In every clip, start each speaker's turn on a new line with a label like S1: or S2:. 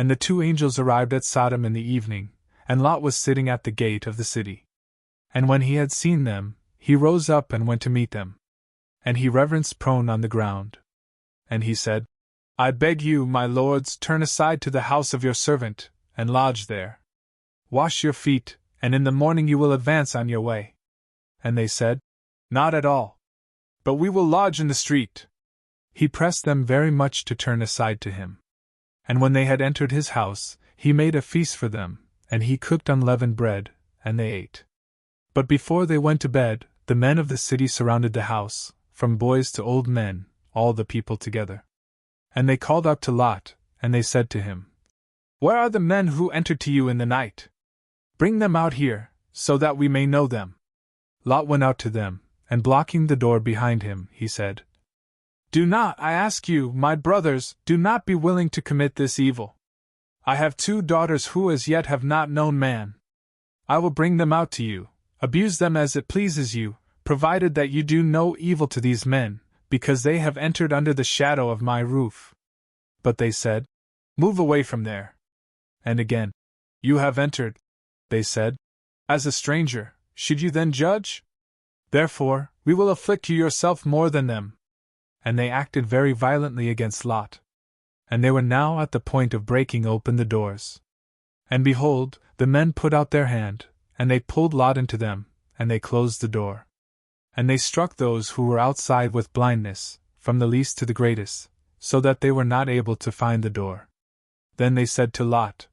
S1: And the two angels arrived at Sodom in the evening, and Lot was sitting at the gate of the city. And when he had seen them, he rose up and went to meet them. And he reverenced prone on the ground. And he said, I beg you, my lords, turn aside to the house of your servant, and lodge there. Wash your feet, and in the morning you will advance on your way. And they said, Not at all. But we will lodge in the street. He pressed them very much to turn aside to him. And when they had entered his house, he made a feast for them, and he cooked unleavened bread, and they ate. But before they went to bed, the men of the city surrounded the house, from boys to old men, all the people together. And they called out to Lot, and they said to him, Where are the men who entered to you in the night? Bring them out here, so that we may know them. Lot went out to them, and blocking the door behind him, he said, Do not, I ask you, my brothers, do not be willing to commit this evil. I have 2 daughters who as yet have not known man. I will bring them out to you, abuse them as it pleases you, provided that you do no evil to these men, because they have entered under the shadow of my roof. But they said, Move away from there. And again, You have entered, they said, as a stranger, should you then judge? Therefore, we will afflict you yourself more than them. And they acted very violently against Lot. And they were now at the point of breaking open the doors. And behold, the men put out their hand, and they pulled Lot into them, and they closed the door. And they struck those who were outside with blindness, from the least to the greatest, so that they were not able to find the door. Then they said to Lot,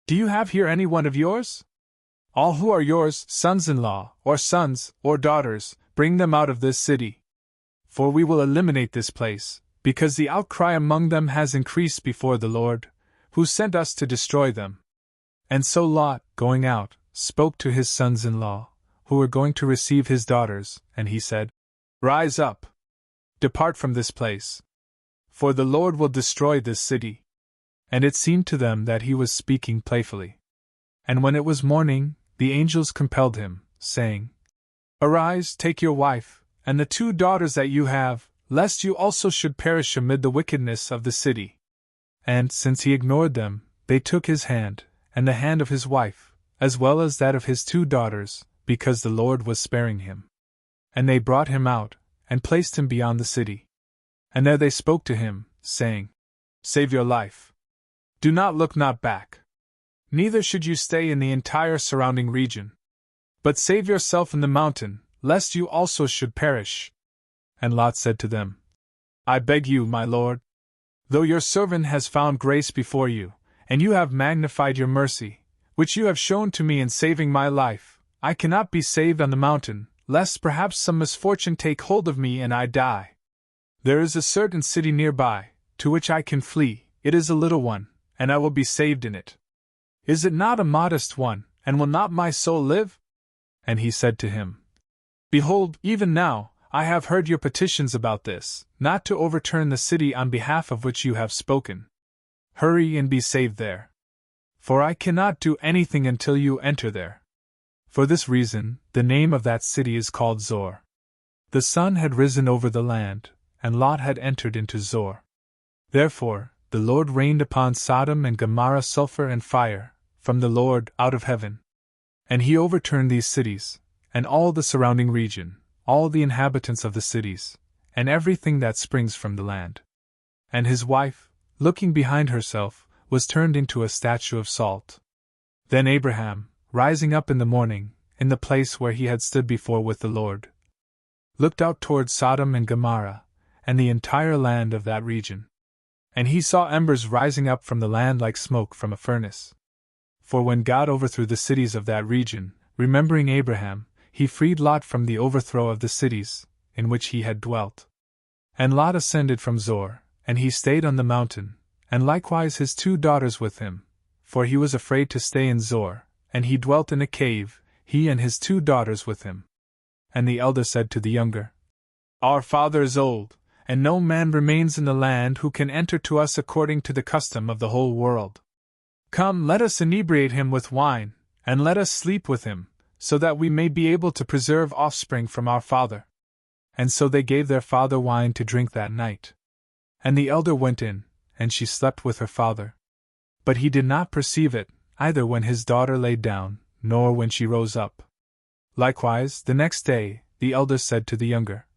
S1: Do you have here any one of yours? All who are yours, sons-in-law, or sons, or daughters, bring them out of this city. For we will eliminate this place, because the outcry among them has increased before the Lord, who sent us to destroy them. And so Lot, going out, spoke to his sons-in-law, who were going to receive his daughters, and he said, Rise up! Depart from this place. For the Lord will destroy this city. And it seemed to them that he was speaking playfully. And when it was morning, the angels compelled him, saying, Arise, take your wife, and the 2 daughters that you have, lest you also should perish amid the wickedness of the city. And, since he ignored them, they took his hand, and the hand of his wife, as well as that of his 2 daughters, because the Lord was sparing him. And they brought him out, and placed him beyond the city. And there they spoke to him, saying, Save your life. Do not look not back. Neither should you stay in the entire surrounding region. But save yourself in the mountain, lest you also should perish. And Lot said to them, I beg you, my lord, though your servant has found grace before you, and you have magnified your mercy, which you have shown to me in saving my life, I cannot be saved on the mountain, lest perhaps some misfortune take hold of me and I die. There is a certain city nearby, to which I can flee, it is a little one, and I will be saved in it. Is it not a modest one, and will not my soul live? And he said to him, Behold, even now, I have heard your petitions about this, not to overturn the city on behalf of which you have spoken. Hurry and be saved there. For I cannot do anything until you enter there. For this reason, the name of that city is called Zor. The sun had risen over the land, and Lot had entered into Zor. Therefore, the Lord rained upon Sodom and Gomorrah sulfur and fire, from the Lord out of heaven. And he overturned these cities, and all the surrounding region, all the inhabitants of the cities, and everything that springs from the land. And his wife, looking behind herself, was turned into a statue of salt. Then Abraham, rising up in the morning, in the place where he had stood before with the Lord, looked out toward Sodom and Gomorrah, and the entire land of that region. And he saw embers rising up from the land like smoke from a furnace. For when God overthrew the cities of that region, remembering Abraham, he freed Lot from the overthrow of the cities, in which he had dwelt. And Lot ascended from Zor, and he stayed on the mountain, and likewise his 2 daughters with him, for he was afraid to stay in Zor, and he dwelt in a cave, he and his 2 daughters with him. And the elder said to the younger, Our father is old, and no man remains in the land who can enter to us according to the custom of the whole world. Come, let us inebriate him with wine, and let us sleep with him, so that we may be able to preserve offspring from our father. And so they gave their father wine to drink that night. And the elder went in, and she slept with her father. But he did not perceive it, either when his daughter laid down, nor when she rose up. Likewise, the next day, the elder said to the younger,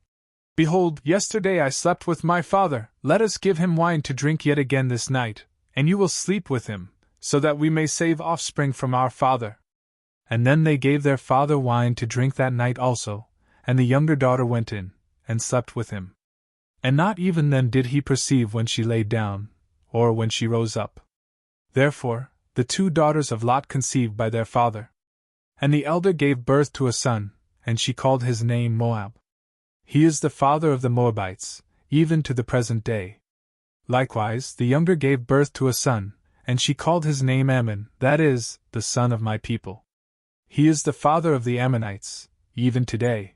S1: Behold, yesterday I slept with my father, let us give him wine to drink yet again this night, and you will sleep with him, so that we may save offspring from our father. And then they gave their father wine to drink that night also, and the younger daughter went in, and slept with him. And not even then did he perceive when she laid down, or when she rose up. Therefore, the 2 daughters of Lot conceived by their father. And the elder gave birth to a son, and she called his name Moab. He is the father of the Moabites, even to the present day. Likewise, the younger gave birth to a son, and she called his name Ammon, that is, the son of my people. He is the father of the Ammonites, even today.